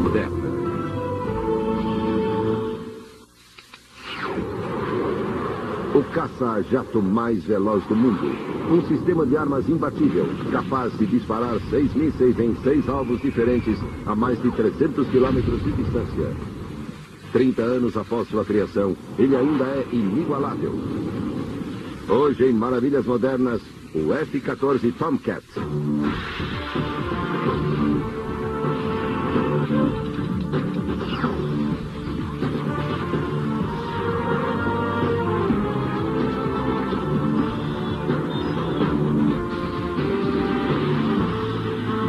moderna. O caça-jato mais veloz do mundo. Um sistema de armas imbatível, capaz de disparar 6 mísseis em 6 alvos diferentes a mais de 300 quilômetros de distância. 30 anos após sua criação, ele ainda é inigualável. Hoje, em Maravilhas Modernas, o F-14 Tomcat.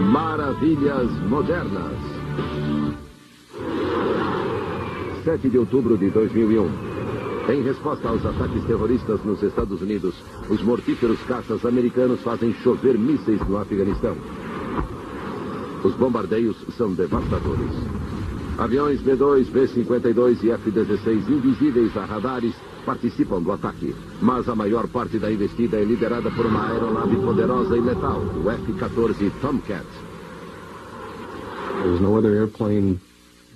Maravilhas Modernas. 7 de outubro de 2001. Em resposta aos ataques terroristas nos Estados Unidos, os mortíferos caças americanos fazem chover mísseis no Afeganistão. Os bombardeios são devastadores. Aviões B-2, B-52 e F-16 invisíveis a radares participam do ataque, mas a maior parte da investida é liderada por uma aeronave poderosa e letal, o F-14 Tomcat. There's no other airplane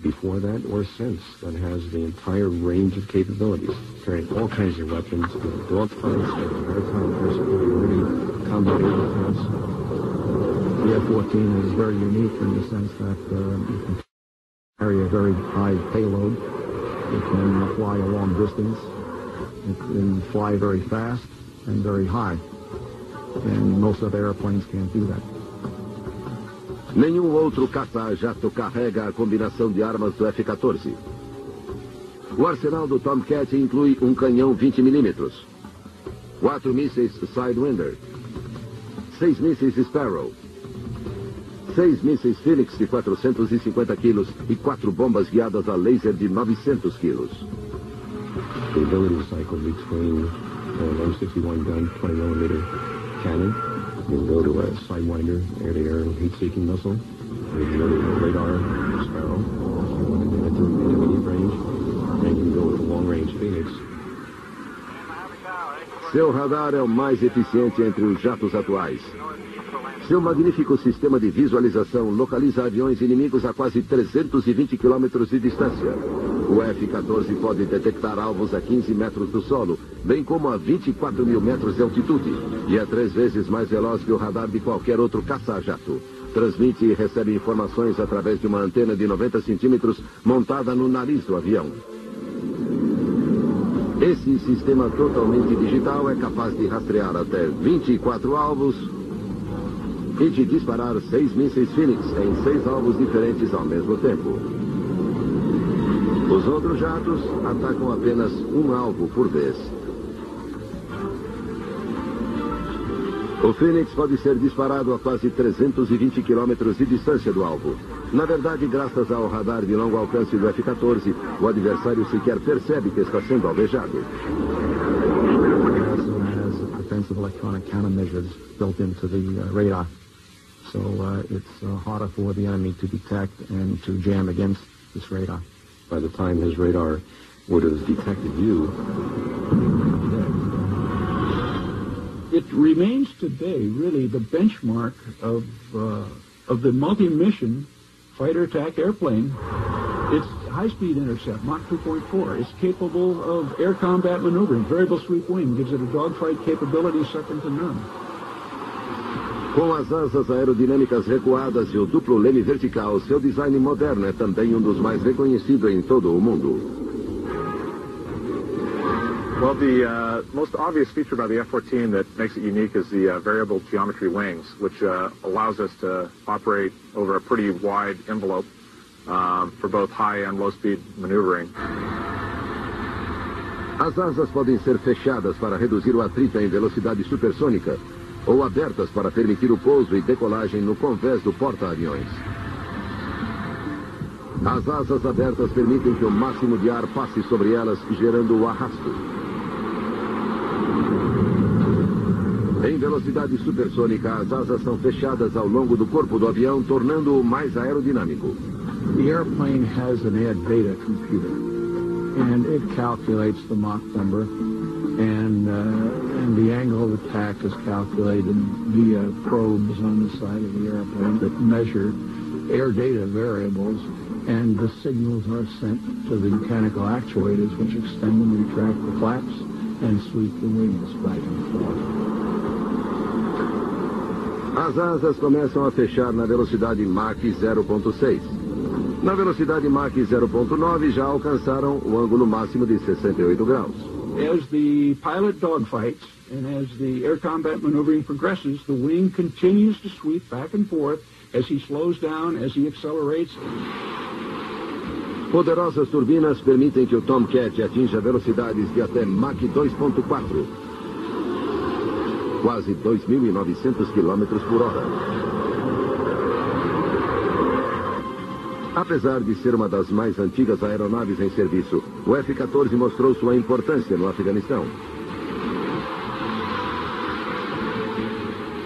before that or since that has the entire range of capabilities, carrying all kinds of weapons, dogfights, maritime air superiority, combat air defense. The F-14 is very unique in the sense that it can carry a very high payload. It can fly a long distance. It can fly very fast and very high. And most other airplanes can't do that. Nenhum outro caça-jato carrega a combinação de armas do F-14. O arsenal do Tomcat inclui um canhão 20 mm, 4 mísseis Sidewinder, 6 mísseis Sparrow, 6 mísseis Phoenix de 450 kg e 4 bombas guiadas a laser de 900 kg. The ability cycle between an M61 gun, 20 mm cannon. You can go to a Sidewinder, air-to-air heat-seeking missile. You can go to a radar Sparrow. You want to get into intermediate range. And you can go with a long-range Phoenix. Seu radar é o mais eficiente entre os jatos atuais. Seu magnífico sistema de visualização localiza aviões inimigos a quase 320 quilômetros de distância. O F-14 pode detectar alvos a 15 metros do solo, bem como a 24 mil metros de altitude, e é 3 vezes mais veloz que o radar de qualquer outro caça-jato. Transmite e recebe informações através de uma antena de 90 centímetros montada no nariz do avião. Esse sistema totalmente digital é capaz de rastrear até 24 alvos e de disparar 6 mísseis Phoenix em 6 alvos diferentes ao mesmo tempo. Os outros jatos atacam apenas um alvo por vez. O Phoenix pode ser disparado a quase 320 km de distância do alvo. Na verdade, graças ao radar de longo alcance do F-14, o adversário sequer percebe que está sendo alvejado. It also has defensive electronic countermeasures built into the radar. So it's harder for the enemy to detect and to jam against this radar. By the time his radar would have detected you, it remains today really the benchmark of the multi-mission fighter attack airplane. It's high-speed intercept, Mach 2.4. It's capable of air combat maneuvering. Variable sweep wing gives it a dogfight capability second to none. Com as asas aerodinâmicas recuadas e o duplo leme vertical, seu design moderno é também um dos mais reconhecidos em todo o mundo. Well, the most obvious feature about the F-14 that makes it unique is the variable geometry wings, which allows us to operate over a pretty wide envelope for both high and low-speed maneuvering. As asas podem ser fechadas para reduzir o atrito em velocidade supersônica, ou abertas para permitir o pouso e decolagem no convés do porta-aviões. As asas abertas permitem que o máximo de ar passe sobre elas, gerando o arrasto. Em velocidade supersônica, as asas são fechadas ao longo do corpo do avião, tornando-o mais aerodinâmico. The airplane has an add beta computer, and it calculates the Mach number. And the angle of attack is calculated via probes on the side of the airplane that measure air data variables, and the signals are sent to the mechanical actuators, which extend and retract the flaps and sweep the wings back and forth. As asas começam a fechar na velocidade Mach 0.6. Na velocidade Mach 0.9 já alcançaram o ângulo máximo de 68 graus. As the pilot dogfights and as the air combat maneuvering progresses, the wing continues to sweep back and forth as he slows down, as he accelerates. Poderosas turbinas permitem que o Tomcat atinja velocidades de até Mach 2.4, quase 2.900 km por hora. Apesar de ser uma das mais antigas aeronaves em serviço, o F-14 mostrou sua importância no Afeganistão.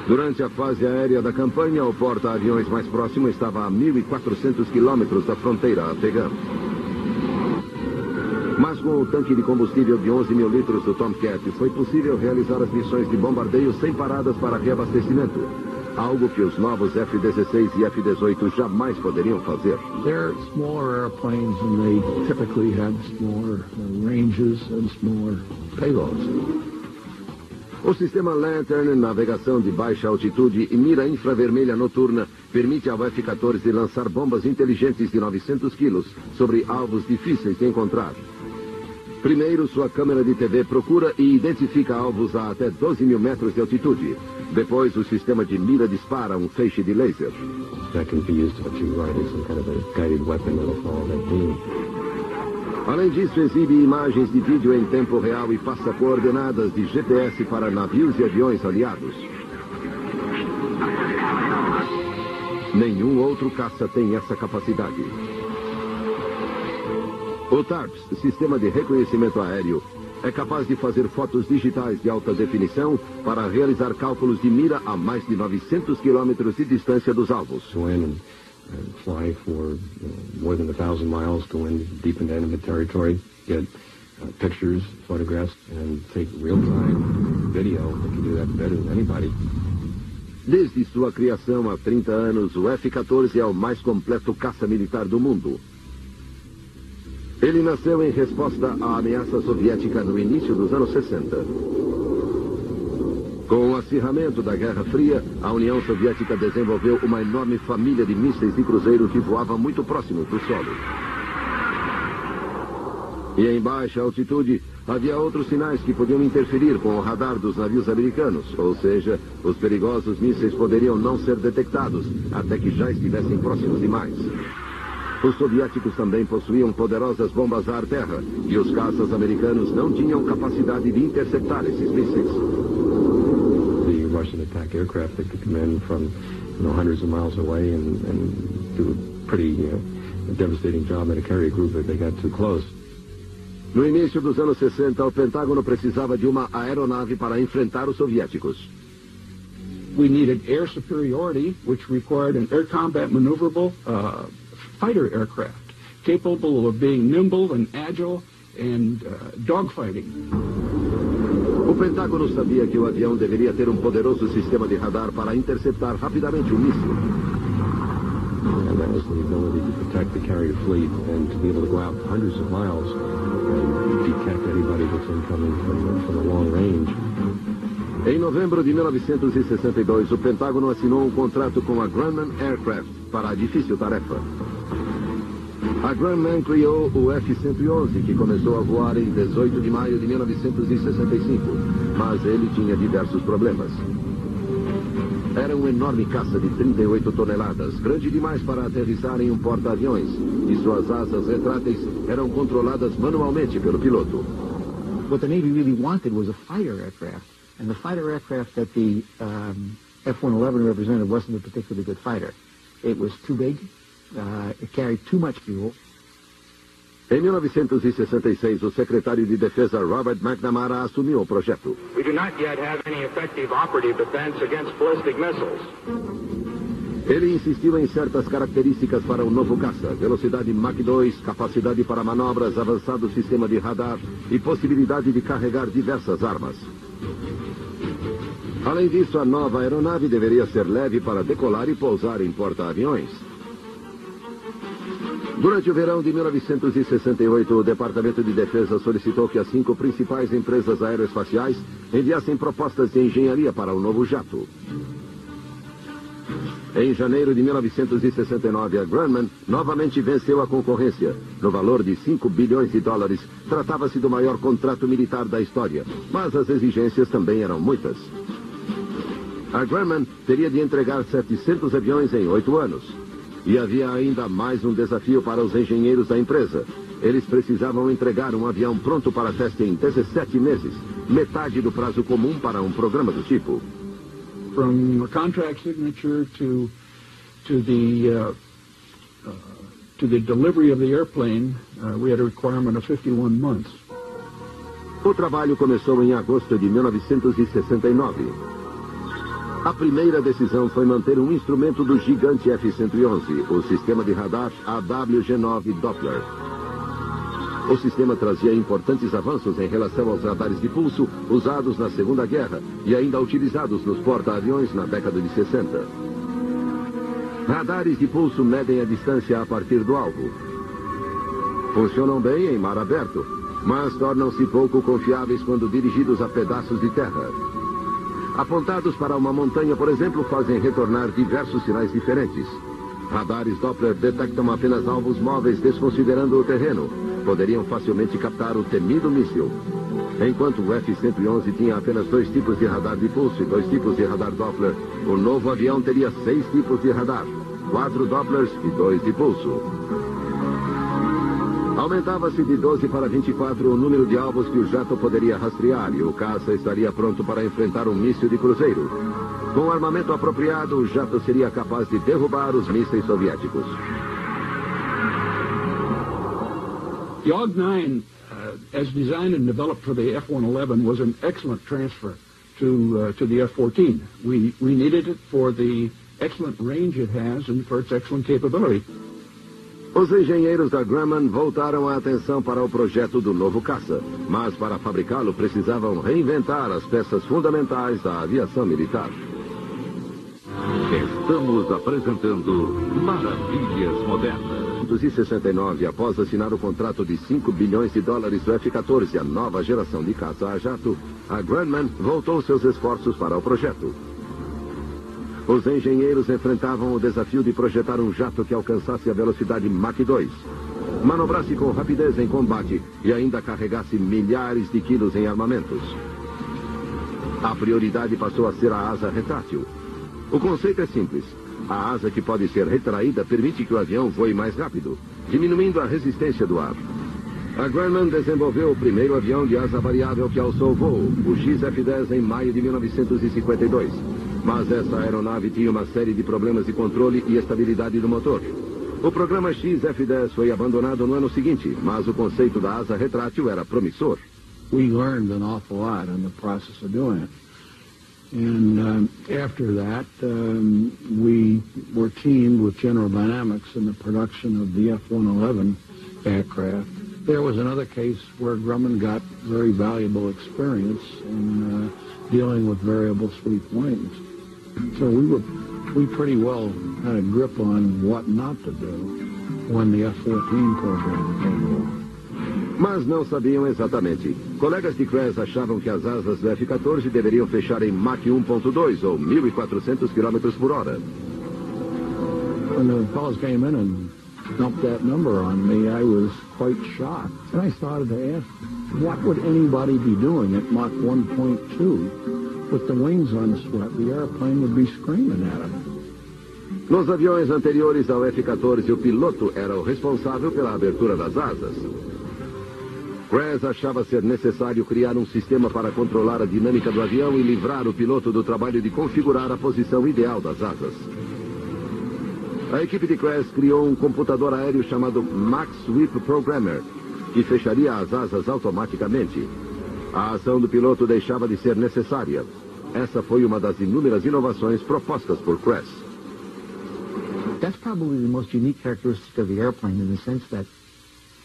Durante a fase aérea da campanha, o porta-aviões mais próximo estava a 1.400 quilômetros da fronteira afegã. Mas com o tanque de combustível de 11 mil litros do Tomcat, foi possível realizar as missões de bombardeio sem paradas para reabastecimento, algo que os novos F-16 e F-18 jamais poderiam fazer. They're smaller airplanes and they typically have smaller ranges and smaller payloads. O sistema Lantern, navegação de baixa altitude e mira infravermelha noturna, permite ao F-14 lançar bombas inteligentes de 900 quilos sobre alvos difíceis de encontrar. Primeiro, sua câmera de TV procura e identifica alvos a até 12 mil metros de altitude. Depois, o sistema de mira dispara um feixe de laser. That can be used if you ride some kind of a guided weapon that'll follow that beam. Além disso, exibe imagens de vídeo em tempo real e passa coordenadas de GPS para navios e aviões aliados. Nenhum outro caça tem essa capacidade. O TARPS, Sistema de Reconhecimento Aéreo, é capaz de fazer fotos digitais de alta definição para realizar cálculos de mira a mais de 900 quilômetros de distância dos alvos. Go in and fly for more than 1,000 miles, go in deep into enemy territory, get pictures, photographs, and take real-time video. They can do that better than anybody. Desde sua criação há 30 anos, o F-14 é o mais completo caça militar do mundo. Ele nasceu em resposta à ameaça soviética no início dos anos 60. Com o acirramento da Guerra Fria, a União Soviética desenvolveu uma enorme família de mísseis de cruzeiro que voava muito próximo do solo. E em baixa altitude, havia outros sinais que podiam interferir com o radar dos navios americanos, ou seja, os perigosos mísseis poderiam não ser detectados até que já estivessem próximos demais. Os soviéticos também possuíam poderosas bombas a ar-terra, e os caças americanos não tinham capacidade de interceptar esses mísseis. The Russian attack aircraft that could come in from hundreds of miles away and do a pretty devastating job at a carrier group if they got too close. No início dos anos 60, o Pentágono precisava de uma aeronave para enfrentar os soviéticos. We needed air superiority, which required an air combat maneuverable fighter aircraft, capable of being nimble and agile and dogfighting. O Pentágono sabia que o avião deveria ter um poderoso sistema de radar para interceptar rapidamente o míssil. And that was the ability to protect the carrier fleet and to be able to go out hundreds of miles and detect anybody that's incoming from a long range. Em novembro de 1962, o Pentágono assinou um contrato com a Grumman Aircraft para a difícil tarefa. A Grumman criou o F-111, que começou a voar em 18 de maio de 1965, mas ele tinha diversos problemas. Era um enorme caça de 38 toneladas, grande demais para aterrissar em um porta-aviões, e suas asas retráteis eram controladas manualmente pelo piloto. What the Navy really wanted was a fighter aircraft, and the fighter aircraft that the F-111 represented wasn't a particularly good fighter. It was too big, it carried too much fuel. Em 1966, o secretário de Defesa Robert McNamara assumiu o projeto. We do not yet have any effective operative defense against ballistic missiles. Ele insistiu em certas características para o novo caça: velocidade Mach 2, capacidade para manobras, avançado sistema de radar e possibilidade de carregar diversas armas. Além disso, a nova aeronave deveria ser leve para decolar e pousar em porta-aviões. Durante o verão de 1968, o Departamento de Defesa solicitou que as 5 principais empresas aeroespaciais enviassem propostas de engenharia para o novo jato. Em janeiro de 1969, a Grumman novamente venceu a concorrência. No valor de 5 bilhões de dólares, tratava-se do maior contrato militar da história, mas as exigências também eram muitas. A Grumman teria de entregar 700 aviões em 8 anos. E havia ainda mais um desafio para os engenheiros da empresa. Eles precisavam entregar um avião pronto para teste em 17 meses, metade do prazo comum para um programa do tipo. From a contract signature to the delivery of the airplane, we had a requirement of 51 months. O trabalho começou em agosto de 1969. A primeira decisão foi manter um instrumento do gigante F-111, o sistema de radar AWG-9 Doppler. O sistema trazia importantes avanços em relação aos radares de pulso usados na Segunda Guerra e ainda utilizados nos porta-aviões na década de 60. Radares de pulso medem a distância a partir do alvo. Funcionam bem em mar aberto, mas tornam-se pouco confiáveis quando dirigidos a pedaços de terra. Apontados para uma montanha, por exemplo, fazem retornar diversos sinais diferentes. Radares Doppler detectam apenas alvos móveis desconsiderando o terreno. Poderiam facilmente captar o temido míssil. Enquanto o F-111 tinha apenas 2 tipos de radar de pulso e 2 tipos de radar Doppler, o novo avião teria 6 tipos de radar, 4 Dopplers e 2 de pulso. Aumentava-se de 12 para 24 o número de alvos que o jato poderia rastrear e o caça estaria pronto para enfrentar um míssil de cruzeiro. Com o armamento apropriado, o jato seria capaz de derrubar os mísseis soviéticos. The AWG-9, as designed and developed for the F-111, was an excellent transfer to the F-14. We needed it for the excellent range it has and for its excellent capability. Os engenheiros da Grumman voltaram a atenção para o projeto do novo caça, mas para fabricá-lo precisavam reinventar as peças fundamentais da aviação militar. Estamos apresentando Maravilhas Modernas. Em 1969, após assinar o contrato de 5 bilhões de dólares do F-14, a nova geração de caça a jato, a Grumman voltou seus esforços para o projeto. Os engenheiros enfrentavam o desafio de projetar um jato que alcançasse a velocidade Mach 2, manobrasse com rapidez em combate e ainda carregasse milhares de quilos em armamentos. A prioridade passou a ser a asa retrátil. O conceito é simples. A asa que pode ser retraída permite que o avião voe mais rápido, diminuindo a resistência do ar. A Grumman desenvolveu o primeiro avião de asa variável que alçou voo, o XF-10, em maio de 1952. Mas essa aeronave tinha uma série de problemas de controle e estabilidade do motor. O programa XF-10 foi abandonado no ano seguinte, mas o conceito da asa retrátil era promissor. We learned an awful lot in the process of doing it. And after that, we were teamed with General Dynamics in the production of the F-111 aircraft. There was another case where Grumman got very valuable experience in dealing with variable sweep wings. So we pretty well had a grip on what not to do when the F-14 program came along. Mas não sabiam exatamente. Colegas de Kress achavam que as asas do F-14 deveriam fechar em Mach 1.2 ou 1.400 km por hora. When the fellows came in and dumped that number on me, I was quite shocked. And I started to ask, what would anybody be doing at Mach 1.2? With the wings unswept, the airplane would be screaming at them. Nos aviões anteriores ao F-14, o piloto era o responsável pela abertura das asas. Kress achava ser necessário criar um sistema para controlar a dinâmica do avião e livrar o piloto do trabalho de configurar a posição ideal das asas. A equipe de Kress criou um computador aéreo chamado Mach Sweep Programmer, que fecharia as asas automaticamente. A ação do piloto deixava de ser necessária. Essa foi uma das inúmeras inovações propostas por Kress. That's probably the most unique characteristic of the airplane in the sense that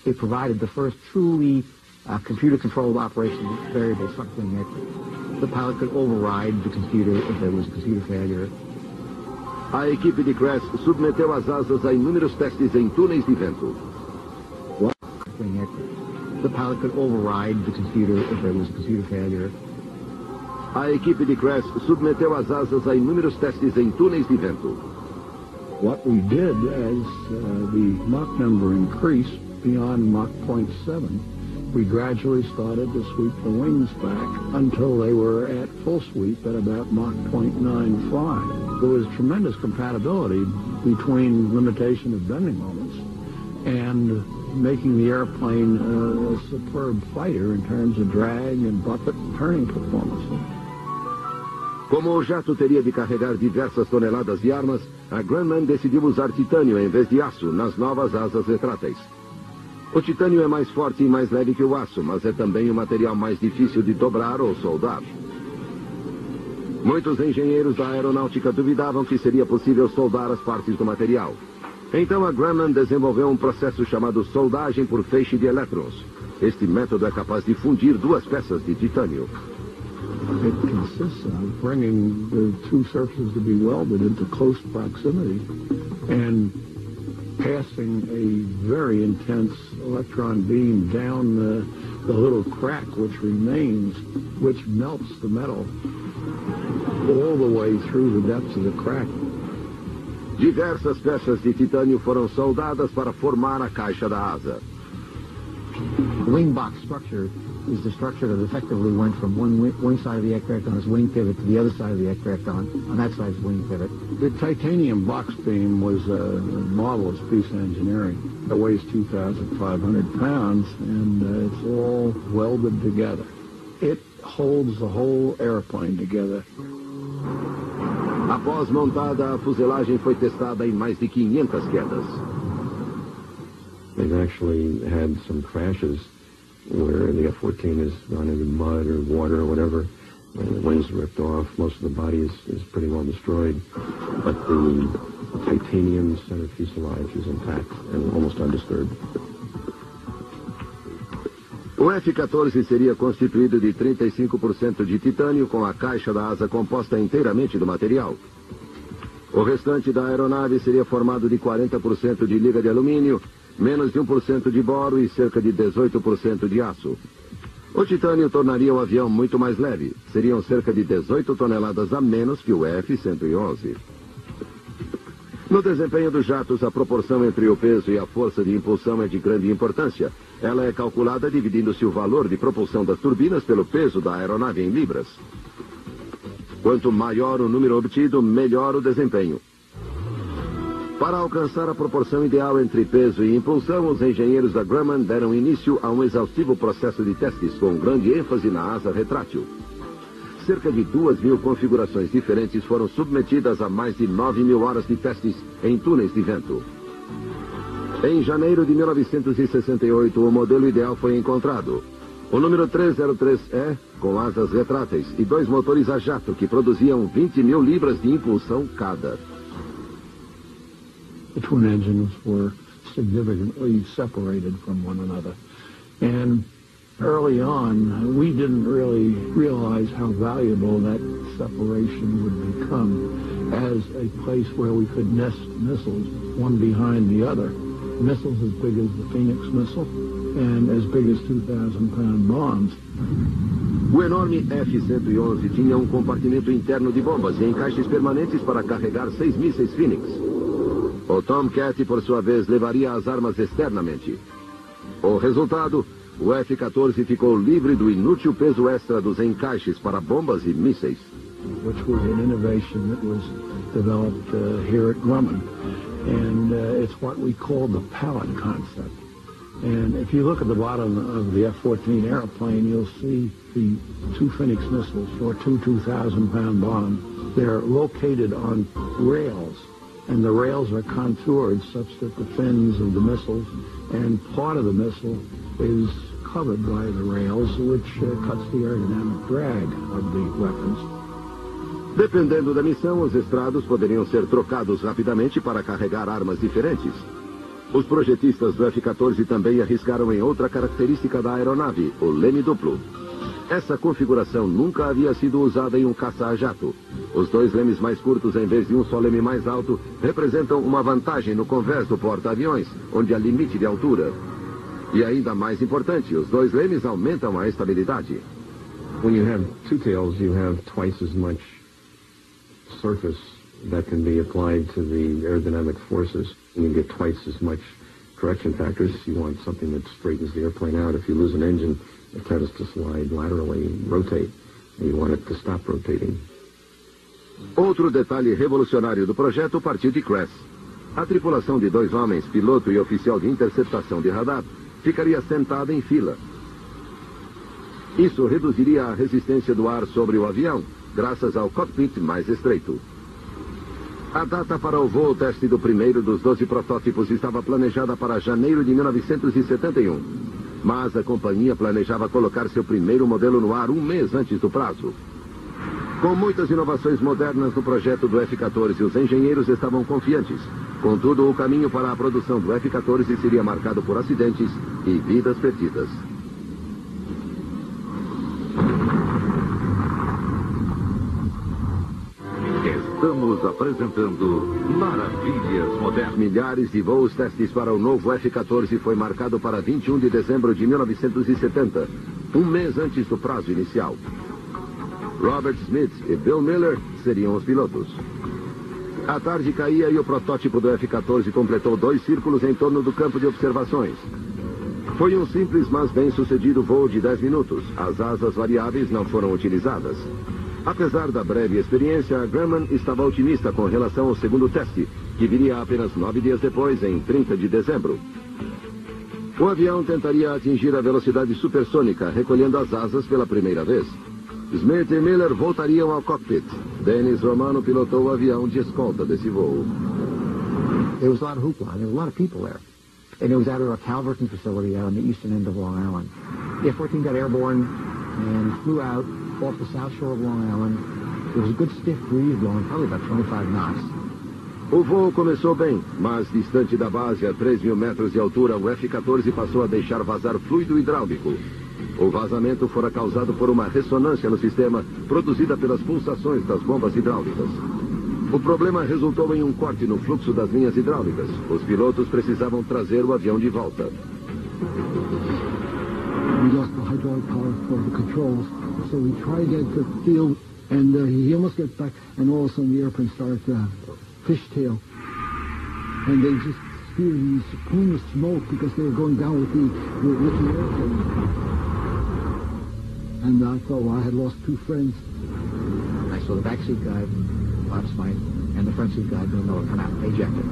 it provided the first truly computer-controlled operation of variable suckling aircraft. The pilot could override the computer if there was a computer failure. A equipe de Crash submeteu as asas a inúmeros testes em túneis de vento. The pilot could override the computer if there was a computer failure. A equipe de Crash submeteu as asas a inúmeros testes em túneis de vento. What we did as the Mach number increased beyond Mach 0.7, we gradually started to sweep the wings back until they were at full sweep at about Mach 0.95. There was tremendous compatibility between limitation of bending moments and making the airplane a superb fighter in terms of drag and buffet turning performance. Como o jato teria de carregar diversas toneladas de armas, a Grumman decidiu usar titânio em vez de aço nas novas asas retráteis. O titânio é mais forte e mais leve que o aço, mas é também um material mais difícil de dobrar ou soldar. Muitos engenheiros da aeronáutica duvidavam que seria possível soldar as partes do material. Então a Grumman desenvolveu um processo chamado soldagem por feixe de elétrons. Este método é capaz de fundir duas peças de titânio. It consists of bringing the two surfaces to be welded into close proximity and passing a very intense electron beam down the little crack which remains, which melts the metal all the way through the depths of the crack. Diversas peças de titânio foram soldadas para formar a caixa da asa. The wing box structure is the structure that effectively went from one wing side of the aircraft on its wing pivot to the other side of the aircraft on that side's wing pivot. The titanium box beam was a marvelous piece of engineering. It weighs 2,500 pounds, and it's all welded together. It holds the whole airplane together. Após montada, a fuselagem foi testada em mais de 500 quedas. They've actually had some crashes where the F-14 has gone into mud or water or whatever, and the wings ripped off. Most of the body is pretty well destroyed, but the titanium center fuselage is intact and almost undisturbed. O F-14 seria constituído de 35% de titânio, com a caixa da asa composta inteiramente do material. O restante da aeronave seria formado de 40% de liga de alumínio, menos de 1% de boro e cerca de 18% de aço. O titânio tornaria o avião muito mais leve. Seriam cerca de 18 toneladas a menos que o F-111. No desempenho dos jatos, a proporção entre o peso e a força de impulsão é de grande importância. Ela é calculada dividindo-se o valor de propulsão das turbinas pelo peso da aeronave em libras. Quanto maior o número obtido, melhor o desempenho. Para alcançar a proporção ideal entre peso e impulsão, os engenheiros da Grumman deram início a um exaustivo processo de testes com grande ênfase na asa retrátil. Cerca de 2.000 configurações diferentes foram submetidas a mais de 9.000 horas de testes em túneis de vento. Em janeiro de 1968, o modelo ideal foi encontrado. O número 303E, com asas retráteis e 2 motores a jato que produziam 20.000 libras de impulsão cada. The twin engines were significantly separated from one another. And early on, we didn't really realize how valuable that separation would become as a place where we could nest missiles, one behind the other. Missiles as big as the Phoenix missile and as big as 2,000-pound bombs. O enorme F-111 tinha um compartimento interno de bombas e encaixes permanentes para carregar 6 mísseis Phoenix. O Tomcat, por sua vez, levaria as armas externamente. O resultado, o F-14 ficou livre do inútil peso extra dos encaixes para bombas e mísseis. Which was an innovation that was developed here at Grumman. And it's what we call the pallet concept. And if you look at the bottom of the F-14 airplane, you'll see the 2 Phoenix missiles or 2 2,000-pound bombs. They're located on rails, and the rails are contoured such that the fins of the missiles and part of the missile is covered by the rails, which cuts the aerodynamic drag of the weapons. Dependendo da missão, os estrados poderiam ser trocados rapidamente para carregar armas diferentes. Os projetistas do F-14 também arriscaram em outra característica da aeronave, o leme duplo. Essa configuração nunca havia sido usada em um caça-jato. Os dois lemes mais curtos, em vez de um só leme mais alto, representam uma vantagem no convés do porta-aviões, onde há limite de altura. E ainda mais importante, os dois lemes aumentam a estabilidade. When you have two tails, you have twice as much surface that can be applied to the aerodynamic forces, and you get twice as much correction factors. You want something that straightens the airplane out. If you lose an engine, it tends to slide laterally, rotate, and you want it to stop rotating. Outro detalhe revolucionário do projeto partiu de Kress. A tripulação de 2 homens, piloto e oficial de interceptação de radar, ficaria sentada em fila. Isso reduziria a resistência do ar sobre o avião, graças ao cockpit mais estreito. A data para o voo teste do primeiro dos 12 protótipos estava planejada para janeiro de 1971. Mas a companhia planejava colocar seu primeiro modelo no ar um mês antes do prazo. Com muitas inovações modernas no projeto do F-14, os engenheiros estavam confiantes. Contudo, o caminho para a produção do F-14 seria marcado por acidentes e vidas perdidas. Estamos apresentando Maravilhas Modernas. Milhares de voos testes para o novo F-14 foi marcado para 21 de dezembro de 1970, um mês antes do prazo inicial. Robert Smith e Bill Miller seriam os pilotos. A tarde caía e o protótipo do F-14 completou 2 círculos em torno do campo de observações. Foi um simples, mas bem-sucedido voo de 10 minutos. As asas variáveis não foram utilizadas. Apesar da breve experiência, Grumman estava otimista com relação ao segundo teste, que viria apenas 9 dias depois, em 30 de dezembro. O avião tentaria atingir a velocidade supersônica, recolhendo as asas pela primeira vez. Smith e Miller voltariam ao cockpit. Dennis Romano pilotou o avião de escolta desse voo. There was a lot of hoopla. There was a lot of people there. And it was out of a Calverton facility out on the eastern end of Long Island. The F-14 got airborne and flew out off the south shore of Long Island. There was a good stiff breeze blowing, probably about 25 knots. O voo começou bem, mas distante da base, a 3 mil metros de altura, o F-14 passou a deixar vazar fluido hidráulico. O vazamento fora causado por uma ressonância no sistema produzida pelas pulsações das bombas hidráulicas. O problema resultou em um corte no fluxo das linhas hidráulicas. Os pilotos precisavam trazer o avião de volta. We lost the hydraulic power for the controls, so we tried to get the field, and he almost gets back, and all of a sudden the airplane started fishtail, and they just spewed these plume of smoke because they were going down with the airplane. And I thought, well, I had lost 2 friends. I saw the backseat guy, Bob Smythe, and the front seat guy, Bill Miller, come out, ejected.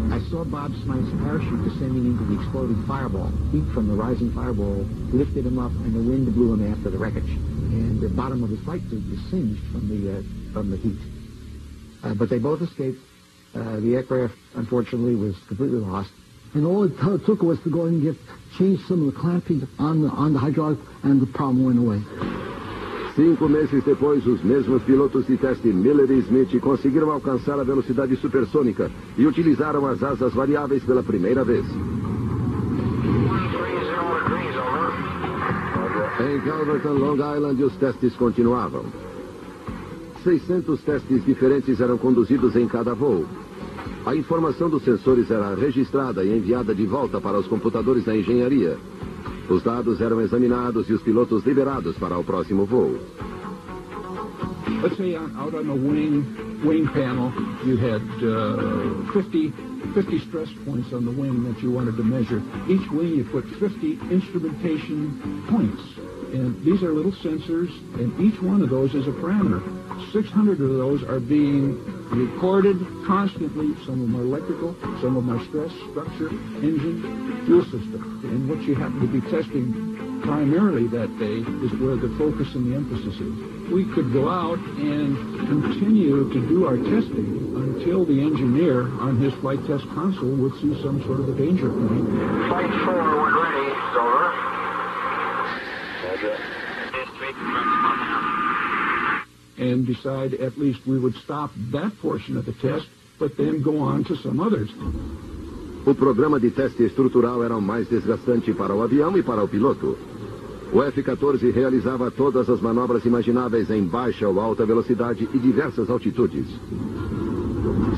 I saw Bob Smythe's parachute descending into the exploding fireball. Heat from the rising fireball lifted him up, and the wind blew him after the wreckage. And the bottom of his flight suit was singed from the heat. But they both escaped. The aircraft, unfortunately, was completely lost. And all it took was to go and change some of the clamping on the hydraulic, and the problem went away. 5 meses depois, os mesmos pilotos de teste Miller e Smith conseguiram alcançar a velocidade supersônica e utilizaram as asas variáveis pela primeira vez. Em Calverton, Long Island, os testes continuavam. 600 testes diferentes eram conduzidos em cada voo. A informação dos sensores era registrada e enviada de volta para os computadores da engenharia. Os dados eram examinados e os pilotos liberados para o próximo voo. Let's say out on the wing panel, you had 50 stress points on the wing that you wanted to measure. Each wing you put 50 instrumentation points. And these are little sensors, and each one of those is a parameter. 600 of those are being recorded constantly. Some of them are electrical, some of them are stress, structure, engine, fuel system. And what you happen to be testing primarily that day is where the focus and the emphasis is. We could go out and continue to do our testing until the engineer on his flight test console would see some sort of a danger point. Flight 4, we're ready. Over. And decide at least we would stop that portion of the test, but then go on to some others. O programa de teste estrutural era o mais desgastante para o avião e para o piloto. O F-14 realizava todas as manobras imagináveis em baixa ou alta velocidade e diversas altitudes.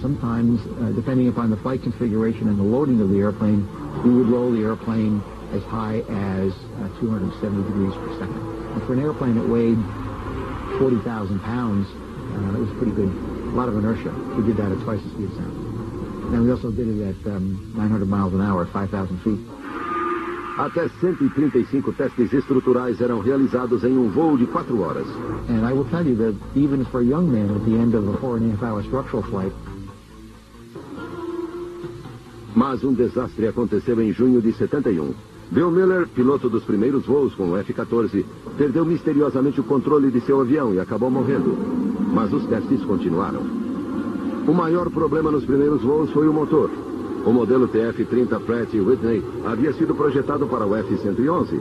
Sometimes, depending upon the flight configuration and the loading of the airplane, we would roll the airplane as high as 270 degrees per second. And for an airplane that weighed 40,000 pounds, it was pretty good. A lot of inertia. We did that at twice the speed of sound. And we also did it at 900 miles an hour at 5,000 feet. Até 135 testes estruturais eram realizados em um voo de 4 horas. And I will tell you that even for a young man at the end of a 4.5-hour structural flight. Mas um desastre aconteceu em junho de 71. Bill Miller, piloto dos primeiros voos com o F-14, perdeu misteriosamente o controle de seu avião e acabou morrendo. Mas os testes continuaram. O maior problema nos primeiros voos foi o motor. O modelo TF-30 Pratt & Whitney havia sido projetado para o F-111.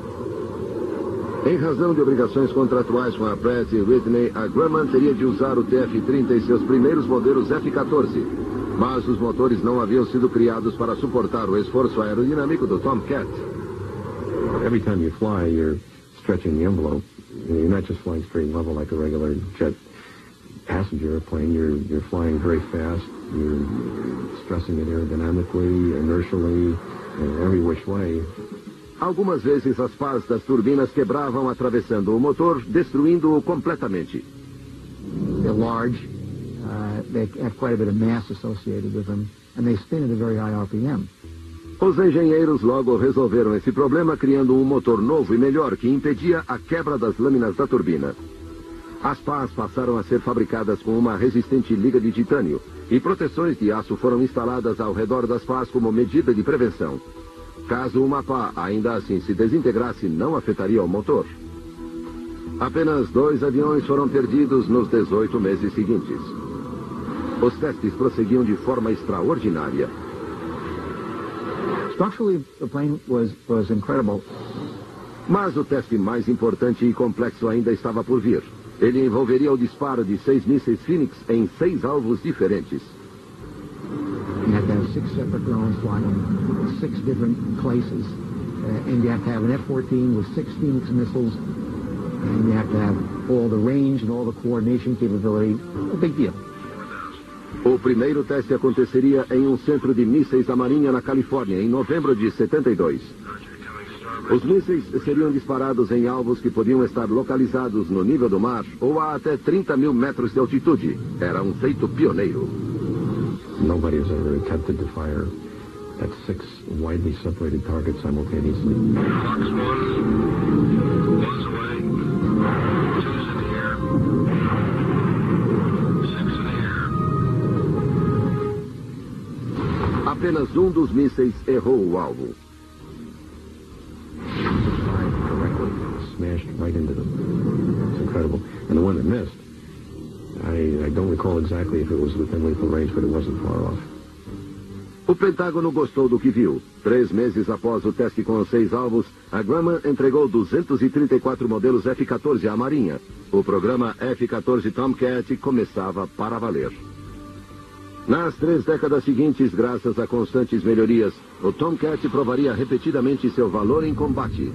Em razão de obrigações contratuais com a Pratt & Whitney, a Grumman teria de usar o TF-30 em seus primeiros modelos F-14. Mas os motores não haviam sido criados para suportar o esforço aerodinâmico do Tomcat. Every time you fly, you're stretching the envelope. You're not just flying straight level like a regular jet passenger airplane. You're flying very fast. You're stressing it aerodynamically, inertially, every which way. Algumas vezes as pás das turbinas quebravam atravessando o motor, destruindo-o completamente. They're large. They have quite a bit of mass associated with them, and they spin at a very high RPM. Os engenheiros logo resolveram esse problema criando um motor novo e melhor que impedia a quebra das lâminas da turbina. As pás passaram a ser fabricadas com uma resistente liga de titânio e proteções de aço foram instaladas ao redor das pás como medida de prevenção. Caso uma pá ainda assim se desintegrasse, não afetaria o motor. Apenas 2 aviões foram perdidos nos 18 meses seguintes. Os testes prosseguiam de forma extraordinária. Structurally, the plane was incredible. Mas o teste mais importante e complexo ainda estava por vir. Ele envolveria o disparo de 6 mísseis Phoenix em 6 alvos diferentes. You have to have 6 separate drones flying in 6 different places. And you have to have an F-14 with 6 Phoenix missiles. And you have to have all the range and all the coordination capability. A big deal. O primeiro teste aconteceria em um centro de mísseis da Marinha na Califórnia, em novembro de 72. Os mísseis seriam disparados em alvos que podiam estar localizados no nível do mar ou a até 30 mil metros de altitude. Era um feito pioneiro. Nobody has ever attempted to fire at 6 widely separated targets simultaneously. Fox 1, one's away, 2's in the air, 6 in the air. Apenas um dos mísseis errou o alvo. Smashed right into them. It's incredible. And the one that missed, I don't recall exactly if it was within lethal range, but it wasn't far off. O Pentágono gostou do que viu. 3 meses após o teste com os 6 alvos, a Grumman entregou 234 modelos F-14 à Marinha. O programa F-14 Tomcat começava para valer. Nas 3 décadas seguintes, graças a constantes melhorias, o Tomcat provaria repetidamente seu valor em combate.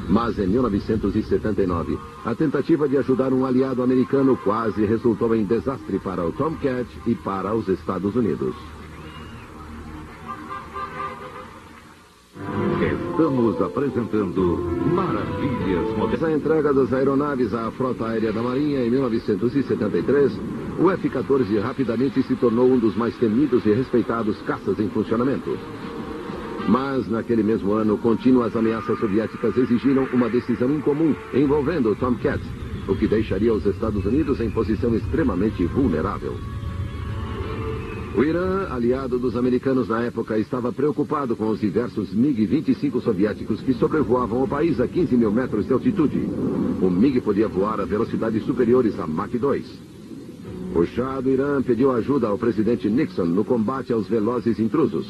Mas em 1979, a tentativa de ajudar um aliado americano quase resultou em desastre para o Tomcat e para os Estados Unidos. Estamos apresentando Maravilhas Modernas. A entrega das aeronaves à Frota Aérea da Marinha em 1973, o F-14 rapidamente se tornou um dos mais temidos e respeitados caças em funcionamento. Mas, naquele mesmo ano, contínuas ameaças soviéticas exigiram uma decisão incomum envolvendo o Tomcat, o que deixaria os Estados Unidos em posição extremamente vulnerável. O Irã, aliado dos americanos na época, estava preocupado com os diversos MiG-25 soviéticos que sobrevoavam o país a 15 mil metros de altitude. O MiG podia voar a velocidades superiores a Mach 2. O Shah do Irã pediu ajuda ao presidente Nixon no combate aos velozes intrusos.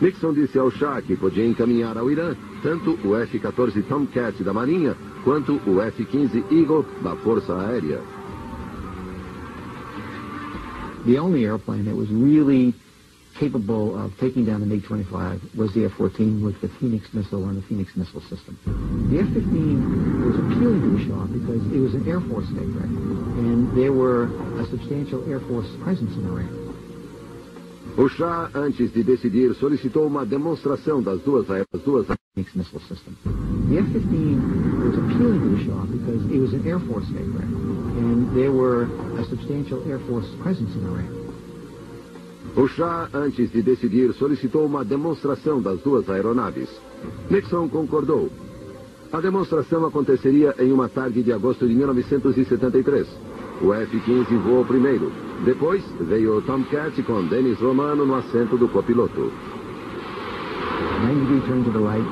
Nixon disse ao Shah que podia encaminhar ao Irã tanto o F-14 Tomcat da Marinha quanto o F-15 Eagle da Força Aérea. The only airplane that was really capable of taking down the MiG-25 was the F-14 with the Phoenix missile and the Phoenix missile system. The F-15 was appealing to the Shah because it was an Air Force aircraft, and there were a substantial Air Force presence in Iran. O Shah, antes de decidir, solicitou uma demonstração das duas Phoenix missile system. The F-15 was appealing to the Shah because it was an Air Force aircraft, and there were a substantial Air Force presence in Iran. O Shah, antes de decidir, solicitou uma demonstração das duas aeronaves. Nixon concordou. A demonstração aconteceria em uma tarde de agosto de 1973. O F-15 voou primeiro. Depois veio o Tomcat com Dennis Romano no assento do copiloto. 90-degree turn to the right.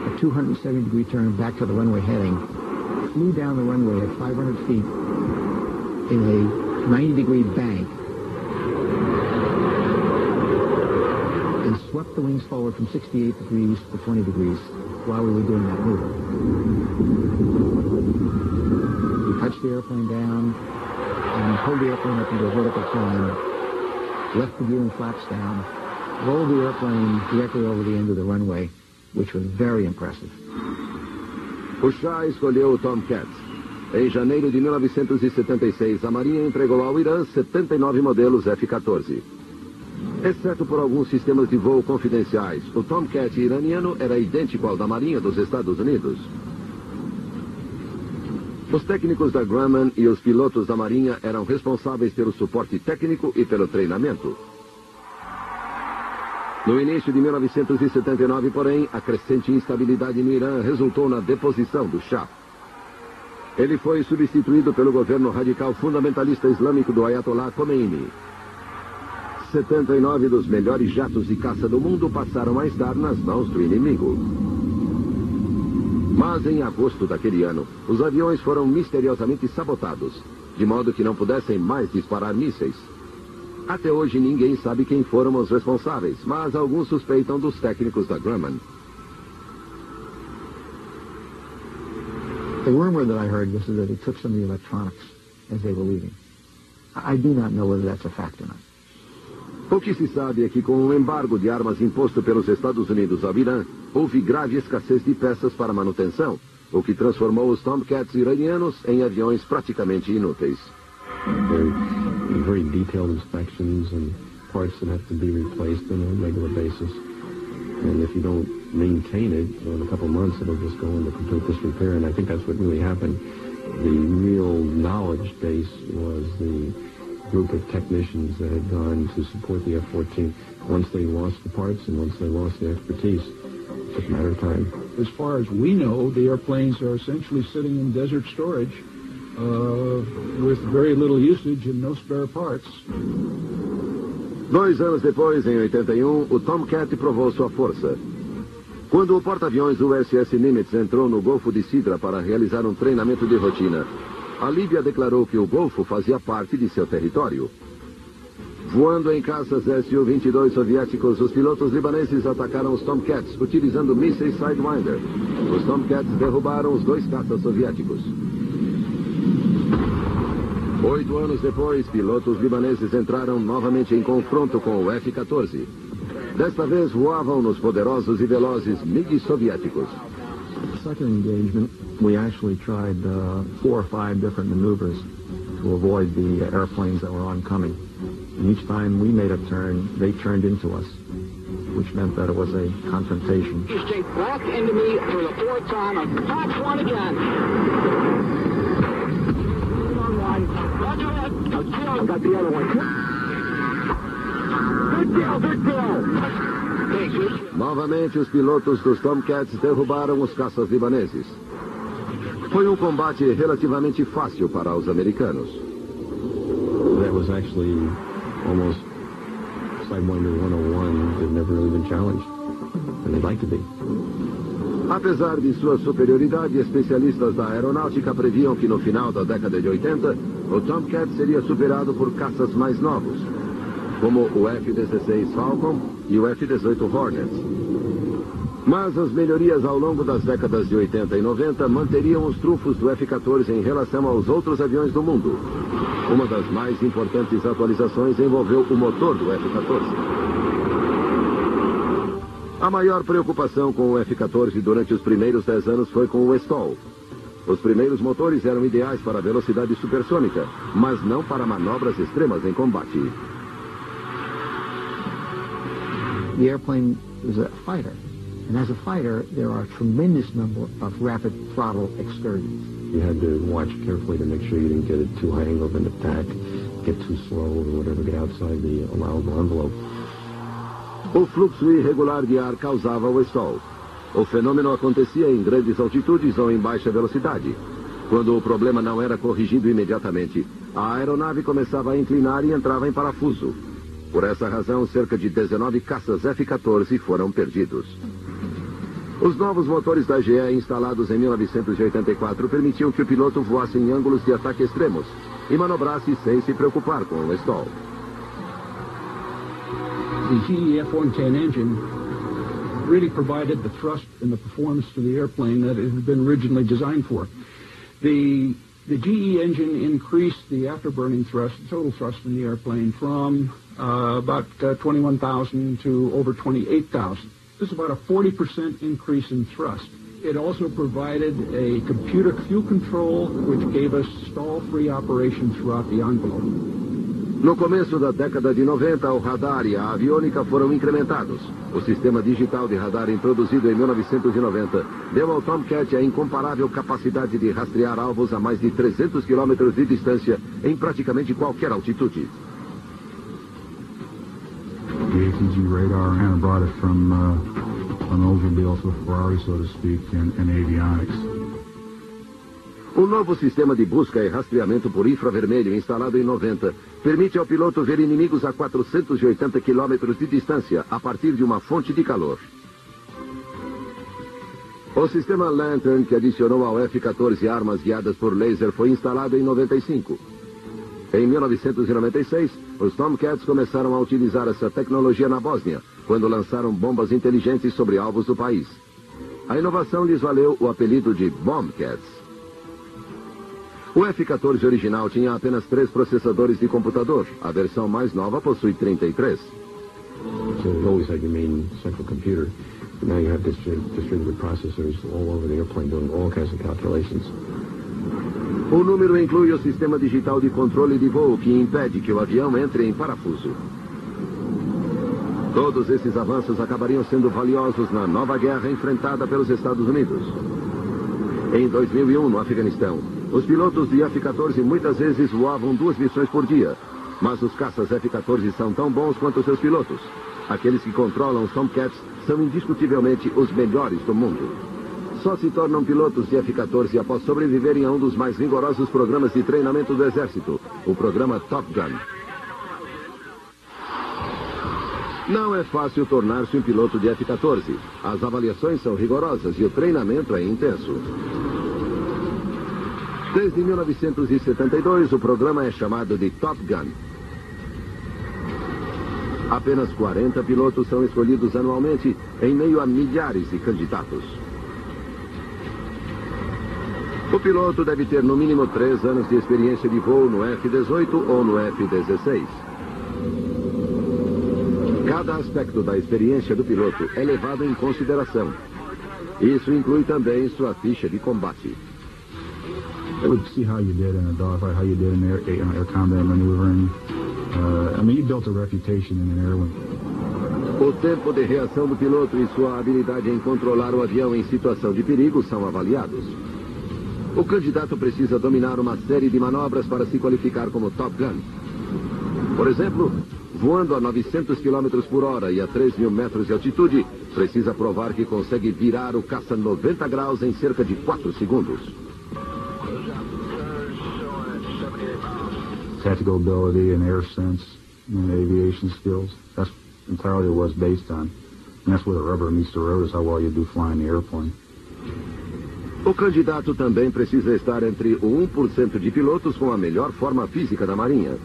A 270-degree turn back to the runway heading. Flew down the runway at 500 feet in a 90-degree bank. And swept the wings forward from 68 degrees to 20 degrees while we were doing that move. We touched the airplane down and pulled the airplane up into a vertical climb, left the gear and flaps down, rolled the airplane directly over the end of the runway, which was very impressive. O Shah escolheu o Tomcat. Em janeiro de 1976, a Marinha entregou ao Irã 79 modelos F-14. Exceto por alguns sistemas de voo confidenciais, o Tomcat iraniano era idêntico ao da Marinha dos Estados Unidos. Os técnicos da Grumman e os pilotos da Marinha eram responsáveis pelo suporte técnico e pelo treinamento. No início de 1979, porém, a crescente instabilidade no Irã resultou na deposição do Shah. Ele foi substituído pelo governo radical fundamentalista islâmico do Ayatollah Khomeini. 79 dos melhores jatos de caça do mundo passaram a estar nas mãos do inimigo. Mas em agosto daquele ano, os aviões foram misteriosamente sabotados, de modo que não pudessem mais disparar mísseis. Até hoje ninguém sabe quem foram os responsáveis, mas alguns suspeitam dos técnicos da Grumman. The rumor that I heard was that he took some of the electronics as they were leaving. I do not know whether that's a fact or not. O que se sabe é que com o embargo de armas imposto pelos Estados Unidos ao Irã, houve grave escassez de peças para manutenção, o que transformou os Tomcats iranianos em aviões praticamente inúteis. Very detailed inspections and parts that have to be replaced on a regular basis. And if you don't maintain it, in a couple of months it'll just go into complete disrepair. And I think that's what really happened. The real knowledge base was the group of technicians that had gone to support the F-14. Once they lost the parts and once they lost the expertise, it took a matter of time. As far as we know, the airplanes are essentially sitting in desert storage with very little usage and no spare parts. 2 anos depois, em 81, o Tomcat provou sua força. Quando o porta-aviões USS Nimitz entrou no Golfo de Sidra para realizar um treinamento de rotina, a Líbia declarou que o Golfo fazia parte de seu território. Voando em caças Su-22 soviéticos, os pilotos libaneses atacaram os Tomcats utilizando mísseis Sidewinder. Os Tomcats derrubaram os 2 caças soviéticos. 8 anos depois, pilotos libaneses entraram novamente em confronto com o F-14. Desta vez voavam nos poderosos e velozes MiG soviéticos. Second engagement, we actually tried 4 or 5 different maneuvers to avoid the airplanes that were oncoming. And each time we made a turn, they turned into us, which meant that it was a confrontation. You stay back into me for the 4th time. And that's one again. Roger that. I got the other one. Good deal. Novamente, os pilotos dos Tomcats derrubaram os caças libaneses. Foi um combate relativamente fácil para os americanos. That was actually almost Sidewinder 101. They've never really been challenged, and they'd like to be. Apesar de sua superioridade, especialistas da aeronáutica previam que no final da década de 80, o Tomcat seria superado por caças mais novos, como o F-16 Falcon e o F-18 Hornet. Mas as melhorias ao longo das décadas de 80 e 90 manteriam os trunfos do F-14 em relação aos outros aviões do mundo. Uma das mais importantes atualizações envolveu o motor do F-14. A maior preocupação com o F-14 durante os primeiros 10 anos foi com o stall. Os primeiros motores eram ideais para a velocidade supersônica, mas não para manobras extremas em combate. The airplane is a fighter, and as a fighter, there are a tremendous number of rapid throttle excursions. You had to watch carefully to make sure you didn't get it too high angle in attack, get too slow or whatever, get outside the allowable envelope. O fluxo irregular de ar causava o stall. O fenômeno acontecia em grandes altitudes ou em baixa velocidade. Quando o problema não era corrigido imediatamente, a aeronave começava a inclinar e entrava em parafuso. Por essa razão, cerca de 19 caças F-14 foram perdidos. Os novos motores da GE instalados em 1984 permitiam que o piloto voasse em ângulos de ataque extremos e manobrasse sem se preocupar com o stall. The GE F-110 engine really provided the thrust and the performance to the airplane that it had been originally designed for. The GE engine increased the afterburning thrust, total thrust in the airplane from about 21,000 to over 28,000. This is about a 40% increase in thrust. It also provided a computer fuel control, which gave us stall-free operation throughout the envelope. No começo da década de 90, o radar e a aviônica foram incrementados. O sistema digital de radar introduzido em 1990 deu ao Tomcat a incomparável capacidade de rastrear alvos a mais de 300 km de distância em praticamente qualquer altitude. The ATG radar kind of brought it from an Oldsmobile to a Ferrari, so to speak, in avionics. O novo sistema de busca e rastreamento por infravermelho instalado em 90 permite ao piloto ver inimigos a 480 km de distância a partir de uma fonte de calor. O sistema Lantern, que adicionou ao F-14 armas guiadas por laser, foi instalado em 95. Em 1996, os Tomcats começaram a utilizar essa tecnologia na Bósnia, quando lançaram bombas inteligentes sobre alvos do país. A inovação lhes valeu o apelido de Bombcats. O F-14 original tinha apenas 3 processadores de computador. A versão mais nova possui 33. So you always had your main central computer. But now you have distributed processors all over the airplane doing all kinds of calculations. O número inclui o sistema digital de controle de voo que impede que o avião entre em parafuso. Todos esses avanços acabariam sendo valiosos na nova guerra enfrentada pelos Estados Unidos. Em 2001, no Afeganistão, os pilotos de F-14 muitas vezes voavam 2 missões por dia. Mas os caças F-14 são tão bons quanto seus pilotos. Aqueles que controlam os Tomcats são indiscutivelmente os melhores do mundo. Só se tornam pilotos de F-14 após sobreviverem a um dos mais rigorosos programas de treinamento do Exército, o programa Top Gun. Não é fácil tornar-se um piloto de F-14. As avaliações são rigorosas e o treinamento é intenso. Desde 1972, o programa é chamado de Top Gun. Apenas 40 pilotos são escolhidos anualmente em meio a milhares de candidatos. O piloto deve ter no mínimo 3 anos de experiência de voo no F-18 ou no F-16. Cada aspecto da experiência do piloto é levado em consideração. Isso inclui também sua ficha de combate. I would see how you did in a dogfight, how you did in air combat maneuvering. You built a reputation in an airwing. O tempo de reação do piloto e sua habilidade em controlar o avião em situação de perigo são avaliados. O candidato precisa dominar uma série de manobras para se qualificar como Top Gun. Por exemplo, voando a 900 km por hora e a 3.000 metros de altitude, precisa provar que consegue virar o caça 90 graus em cerca de 4 segundos. Tactical ability and air sense and aviation skills. That's entirely what it's based on. And that's where the rubber meets the road, is how well you do flying the airplane. O candidato também precisa estar entre o 1% de pilotos com a melhor forma física da Marinha.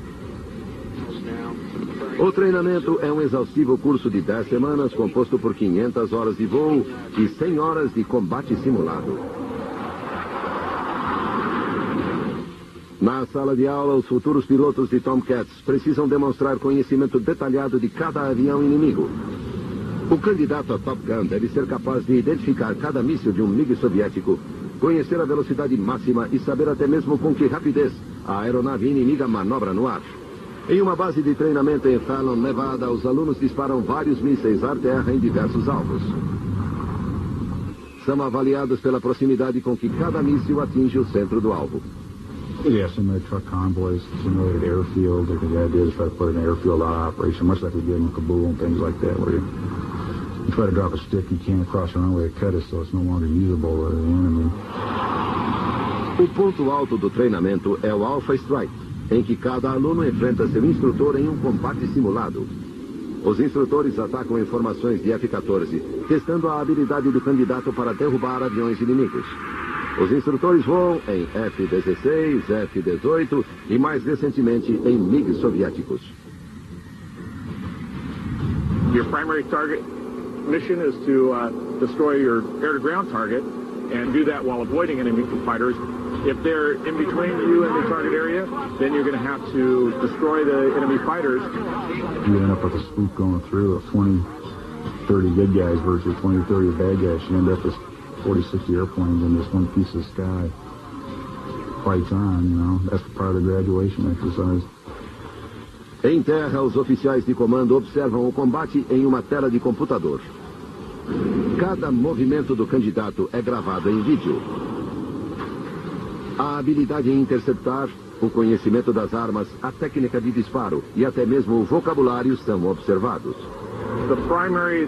O treinamento é um exaustivo curso de 10 semanas, composto por 500 horas de voo e 100 horas de combate simulado. Na sala de aula, os futuros pilotos de Tomcats precisam demonstrar conhecimento detalhado de cada avião inimigo. O candidato a Top Gun deve ser capaz de identificar cada míssil de um MiG soviético, conhecer a velocidade máxima e saber até mesmo com que rapidez a aeronave inimiga manobra no ar. Em uma base de treinamento em Fallon, Nevada, os alunos disparam vários mísseis ar-terra em diversos alvos. São avaliados pela proximidade com que cada míssil atinge o centro do alvo. Yeah, simulated truck convoys, simulated airfield. I think the idea is try to put an airfield out of operation, much like we did in Kabul and things like that, where you try to drop a stick, you can't cross the runway to cut it, so it's no longer usable to the enemy. O ponto alto do treinamento é o Alpha Strike, em que cada aluno enfrenta seu instrutor em um combate simulado. Os instrutores atacam em formações de F-14, testando a habilidade do candidato para derrubar aviões inimigos. Os instrutores voam em F-16, F-18 e, mais recentemente, em MiG soviéticos. Your primary target mission is to destroy your air-to-ground target and do that while avoiding enemy fighters. If they're in between you and the target area, then you're going to have to destroy the enemy fighters. You end up with a sweep going through of 20, 30 good guys versus 20, 30 bad guys. You end up with 40, 60 airplanes in this one piece of sky. Fights on, you know. That's part of the graduation exercise. Em terra, os oficiais de comando observam o combate em uma tela de computador. Cada movimento do candidato é gravado em vídeo. A habilidade em interceptar, o conhecimento das armas, a técnica de disparo e até mesmo o vocabulário são observados. The primary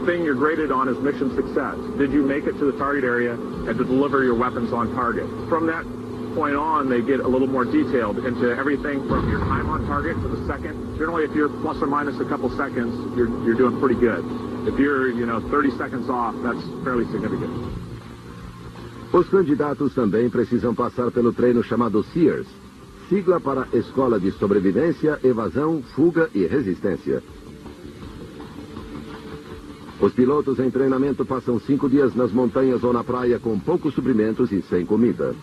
thing you're graded on is mission success. Did you make it to the target area and to deliver your weapons on target? From that point on, they get a little more detailed into everything from your time on target to the second. Generally, if you're plus or minus a couple seconds, you're doing pretty good. If you're, 30 seconds off, that's fairly significant. Os candidatos também precisam passar pelo treino chamado SEARS, sigla para Escola de Sobrevivência, Evasão, Fuga e Resistência. Os pilotos em treinamento passam 5 dias nas montanhas ou na praia com poucos suprimentos e sem comida.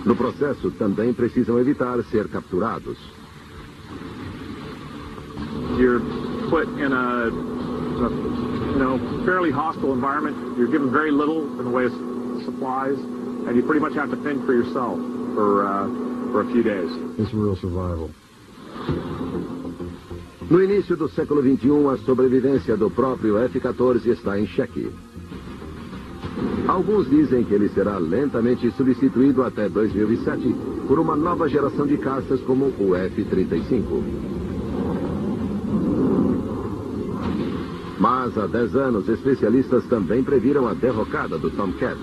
No processo, também precisam evitar ser capturados. You're put in a fairly hostile environment. You're given very little in the way of supplies, and you pretty much have to fend for yourself for a few days. It's real survival. No início do século XXI, a sobrevivência do próprio F-14 está em xeque. Alguns dizem que ele será lentamente substituído até 2007 por uma nova geração de caças como o F-35. Mas há 10 anos, especialistas também previram a derrocada do Tomcat.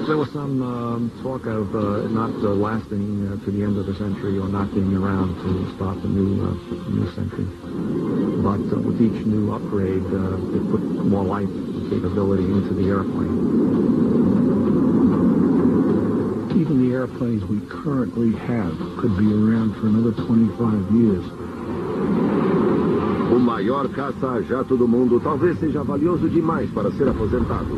There was some talk of not lasting to the end of the century or not being around to start the new century. But with each new upgrade, they put more life capability into the airplane. Even the airplanes we currently have could be around for another 25 years. O maior caça-jato do mundo talvez seja valioso demais para ser aposentado.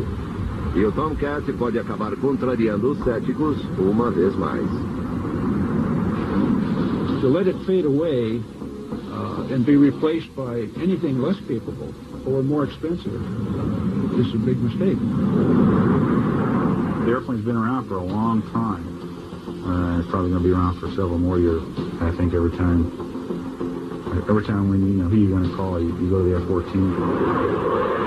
E o Tomcat pode acabar contrariando os céticos uma vez mais. To let it fade away and be replaced by anything less capable or more expensive is a big mistake. The airplane's been around for a long time. It's probably going to be around for several more years. I think every time when who you're going to call, you go to the F-14.